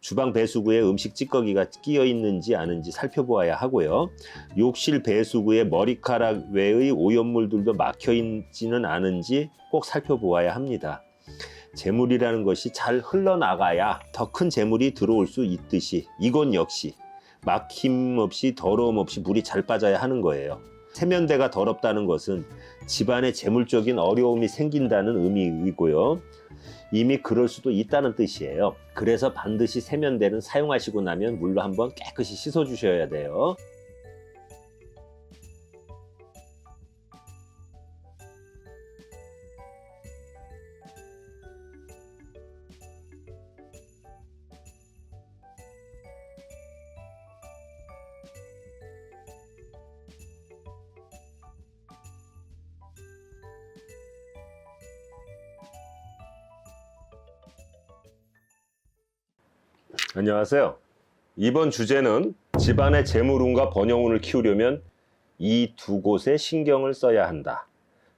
주방 배수구에 음식 찌꺼기가 끼어 있는지 아닌지 살펴보아야 하고요. 욕실 배수구에 머리카락 외의 오염물들도 막혀 있지는 않은지 꼭 살펴보아야 합니다. 재물이라는 것이 잘 흘러나가야 더 큰 재물이 들어올 수 있듯이 이건 역시 막힘 없이 더러움 없이 물이 잘 빠져야 하는 거예요. 세면대가 더럽다는 것은 집안에 재물적인 어려움이 생긴다는 의미이고요. 이미 그럴 수도 있다는 뜻이에요. 그래서 반드시 세면대는 사용하시고 나면 물로 한번 깨끗이 씻어 주셔야 돼요. 안녕하세요. 이번 주제는 집안의 재물운과 번영운을 키우려면 이 두 곳에 신경을 써야 한다.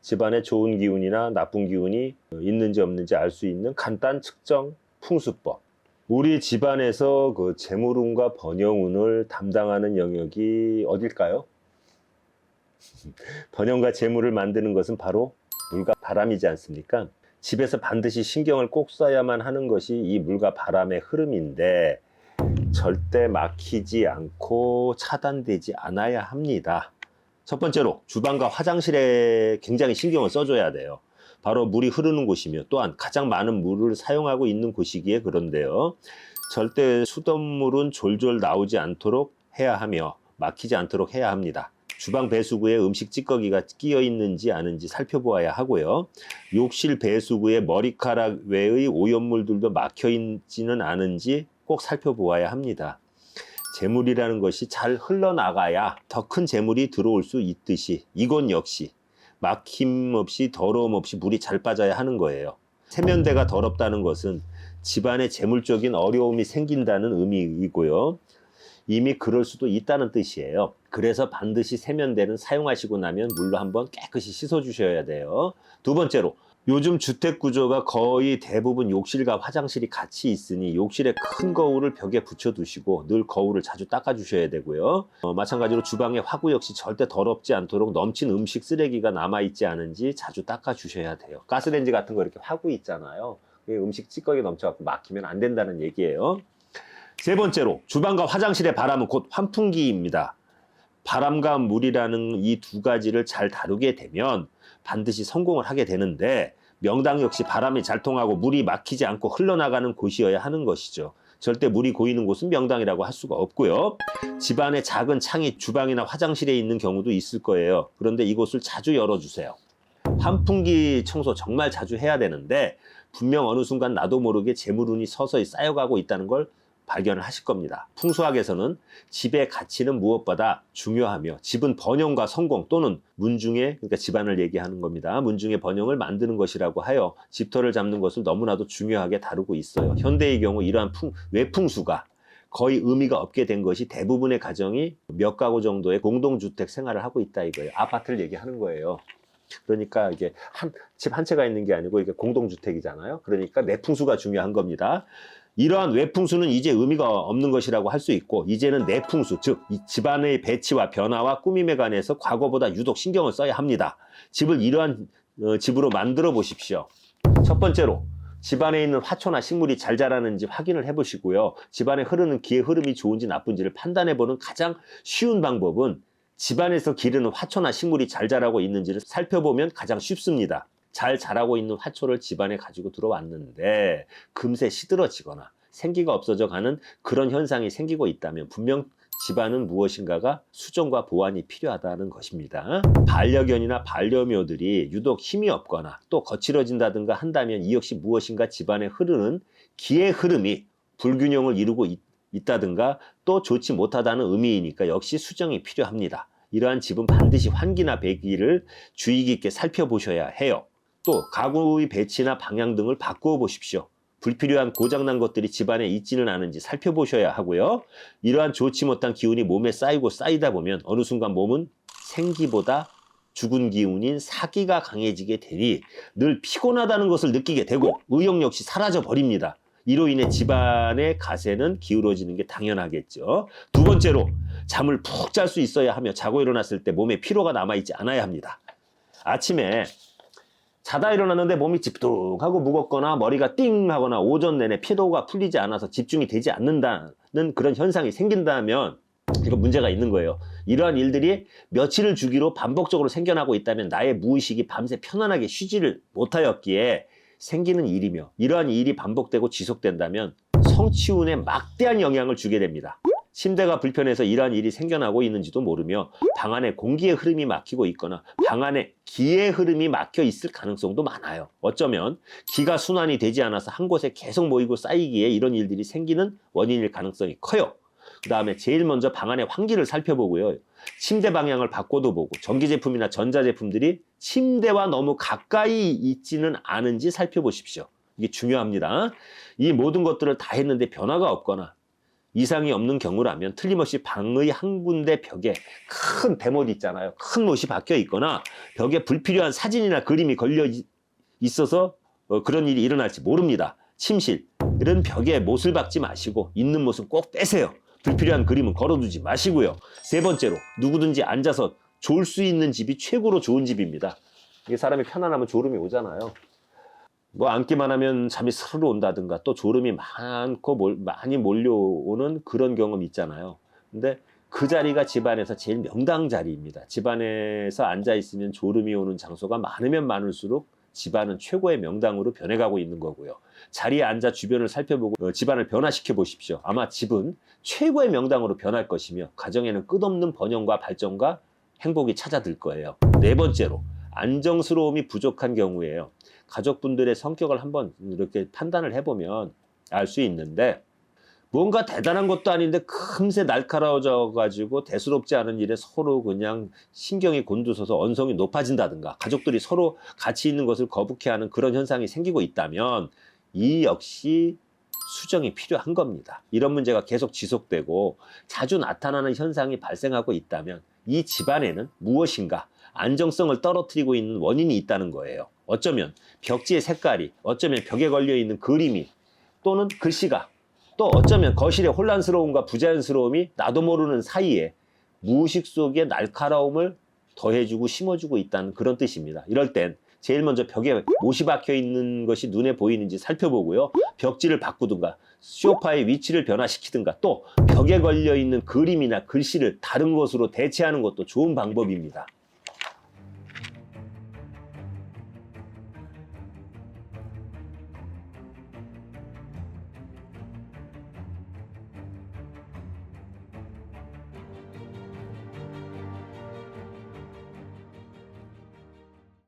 집안에 좋은 기운이나 나쁜 기운이 있는지 없는지 알 수 있는 간단 측정 풍수법. 우리 집안에서 그 재물운과 번영운을 담당하는 영역이 어딜까요? 번영과 재물을 만드는 것은 바로 물과 바람이지 않습니까? 집에서 반드시 신경을 꼭 써야만 하는 것이 이 물과 바람의 흐름인데 절대 막히지 않고 차단되지 않아야 합니다. 첫 번째로 주방과 화장실에 굉장히 신경을 써줘야 돼요. 바로 물이 흐르는 곳이며 또한 가장 많은 물을 사용하고 있는 곳이기에 그런데요. 절대 수돗물은 졸졸 나오지 않도록 해야 하며 막히지 않도록 해야 합니다. 주방 배수구에 음식 찌꺼기가 끼어 있는지 아닌지 살펴보아야 하고요. 욕실 배수구에 머리카락 외의 오염물들도 막혀 있지는 않은지 꼭 살펴보아야 합니다. 재물이라는 것이 잘 흘러나가야 더 큰 재물이 들어올 수 있듯이 이건 역시 막힘 없이 더러움 없이 물이 잘 빠져야 하는 거예요. 세면대가 더럽다는 것은 집안에 재물적인 어려움이 생긴다는 의미이고요. 이미 그럴 수도 있다는 뜻이에요. 그래서 반드시 세면대는 사용하시고 나면 물로 한번 깨끗이 씻어 주셔야 돼요. 두 번째로 요즘 주택 구조가 거의 대부분 욕실과 화장실이 같이 있으니 욕실에 큰 거울을 벽에 붙여 두시고 늘 거울을 자주 닦아 주셔야 되고요. 마찬가지로 주방의 화구 역시 절대 더럽지 않도록 넘친 음식 쓰레기가 남아 있지 않은지 자주 닦아 주셔야 돼요. 가스레인지 같은 거 이렇게 화구 있잖아요. 음식 찌꺼기 넘쳐 갖고 막히면 안 된다는 얘기예요. 세 번째로 주방과 화장실의 바람은 곧 환풍기입니다. 바람과 물이라는 이 두 가지를 잘 다루게 되면 반드시 성공을 하게 되는데 명당 역시 바람이 잘 통하고 물이 막히지 않고 흘러나가는 곳이어야 하는 것이죠. 절대 물이 고이는 곳은 명당이라고 할 수가 없고요. 집안에 작은 창이 주방이나 화장실에 있는 경우도 있을 거예요. 그런데 이곳을 자주 열어주세요. 환풍기 청소 정말 자주 해야 되는데 분명 어느 순간 나도 모르게 재물운이 서서히 쌓여가고 있다는 걸 발견을 하실 겁니다. 풍수학에서는 집의 가치는 무엇보다 중요하며 집은 번영과 성공 또는 문중의 그러니까 집안을 얘기하는 겁니다. 문중의 번영을 만드는 것이라고 하여 집터를 잡는 것을 너무나도 중요하게 다루고 있어요. 현대의 경우 이러한 외풍수가 거의 의미가 없게 된 것이 대부분의 가정이 몇 가구 정도의 공동주택 생활을 하고 있다 이거예요. 아파트를 얘기하는 거예요. 그러니까 이게 집 한 채가 있는 게 아니고 이게 공동주택이잖아요. 그러니까 내풍수가 중요한 겁니다. 이러한 외풍수는 이제 의미가 없는 것이라고 할 수 있고 이제는 내풍수, 즉 이 집안의 배치와 변화와 꾸밈에 관해서 과거보다 유독 신경을 써야 합니다. 집을 이러한 집으로 만들어 보십시오. 첫 번째로 집안에 있는 화초나 식물이 잘 자라는지 확인을 해보시고요. 집안에 흐르는 기의 흐름이 좋은지 나쁜지를 판단해보는 가장 쉬운 방법은 집안에서 기르는 화초나 식물이 잘 자라고 있는지를 살펴보면 가장 쉽습니다. 잘 자라고 있는 화초를 집안에 가지고 들어왔는데 금세 시들어지거나 생기가 없어져 가는 그런 현상이 생기고 있다면 분명 집안은 무엇인가가 수정과 보완이 필요하다는 것입니다. 반려견이나 반려묘들이 유독 힘이 없거나 또 거칠어진다든가 한다면 이 역시 무엇인가 집안에 흐르는 기의 흐름이 불균형을 이루고 있다든가 또 좋지 못하다는 의미이니까 역시 수정이 필요합니다. 이러한 집은 반드시 환기나 배기를 주의 깊게 살펴보셔야 해요. 또 가구의 배치나 방향 등을 바꾸어 보십시오. 불필요한 고장난 것들이 집안에 있지는 않은지 살펴보셔야 하고요. 이러한 좋지 못한 기운이 몸에 쌓이고 쌓이다 보면 어느 순간 몸은 생기보다 죽은 기운인 사기가 강해지게 되니 늘 피곤하다는 것을 느끼게 되고 의욕 역시 사라져 버립니다. 이로 인해 집안의 가세는 기울어지는 게 당연하겠죠. 두 번째로 잠을 푹 잘 수 있어야 하며 자고 일어났을 때 몸에 피로가 남아있지 않아야 합니다. 아침에 자다 일어났는데 몸이 찌뿌둥하고 무겁거나 머리가 띵 하거나 오전 내내 피로가 풀리지 않아서 집중이 되지 않는다는 그런 현상이 생긴다면 이거 문제가 있는 거예요. 이러한 일들이 며칠을 주기로 반복적으로 생겨나고 있다면 나의 무의식이 밤새 편안하게 쉬지를 못하였기에 생기는 일이며, 이러한 일이 반복되고 지속된다면 성취운에 막대한 영향을 주게 됩니다. 침대가 불편해서 이러한 일이 생겨나고 있는지도 모르며 방 안에 공기의 흐름이 막히고 있거나 방 안에 기의 흐름이 막혀 있을 가능성도 많아요. 어쩌면 기가 순환이 되지 않아서 한 곳에 계속 모이고 쌓이기에 이런 일들이 생기는 원인일 가능성이 커요. 그 다음에 제일 먼저 방 안의 환기를 살펴보고요. 침대 방향을 바꿔도 보고 전기제품이나 전자제품들이 침대와 너무 가까이 있지는 않은지 살펴보십시오. 이게 중요합니다. 이 모든 것들을 다 했는데 변화가 없거나 이상이 없는 경우라면 틀림없이 방의 한 군데 벽에 큰 대못 있잖아요. 큰 못이 박혀 있거나 벽에 불필요한 사진이나 그림이 걸려 있어서 그런 일이 일어날지 모릅니다. 침실은 벽에 못을 박지 마시고 있는 못은 꼭 빼세요. 불필요한 그림은 걸어두지 마시고요. 세 번째로 누구든지 앉아서 졸 수 있는 집이 최고로 좋은 집입니다. 이게 사람이 편안하면 졸음이 오잖아요. 뭐 앉기만 하면 잠이 스르르 온다든가 또 졸음이 많이 몰려오는 그런 경험 있잖아요. 근데 그 자리가 집안에서 제일 명당 자리입니다. 집안에서 앉아 있으면 졸음이 오는 장소가 많으면 많을수록 집안은 최고의 명당으로 변해가고 있는 거고요. 자리에 앉아 주변을 살펴보고 집안을 변화시켜 보십시오. 아마 집은 최고의 명당으로 변할 것이며 가정에는 끝없는 번영과 발전과 행복이 찾아들 거예요. 네 번째로 안정스러움이 부족한 경우에요. 가족분들의 성격을 한번 이렇게 판단을 해보면 알 수 있는데, 뭔가 대단한 것도 아닌데 금세 날카로워져 가지고 대수롭지 않은 일에 서로 그냥 신경이 곤두서서 언성이 높아진다든가 가족들이 서로 같이 있는 것을 거북해하는 그런 현상이 생기고 있다면 이 역시 수정이 필요한 겁니다. 이런 문제가 계속 지속되고 자주 나타나는 현상이 발생하고 있다면 이 집안에는 무엇인가 안정성을 떨어뜨리고 있는 원인이 있다는 거예요. 어쩌면 벽지의 색깔이, 어쩌면 벽에 걸려있는 그림이 또는 글씨가, 또 어쩌면 거실의 혼란스러움과 부자연스러움이 나도 모르는 사이에 무의식 속에 날카로움을 더해주고 심어주고 있다는 그런 뜻입니다. 이럴 땐 제일 먼저 벽에 못이 박혀 있는 것이 눈에 보이는지 살펴보고요. 벽지를 바꾸든가 소파의 위치를 변화시키든가 또 벽에 걸려 있는 그림이나 글씨를 다른 것으로 대체하는 것도 좋은 방법입니다.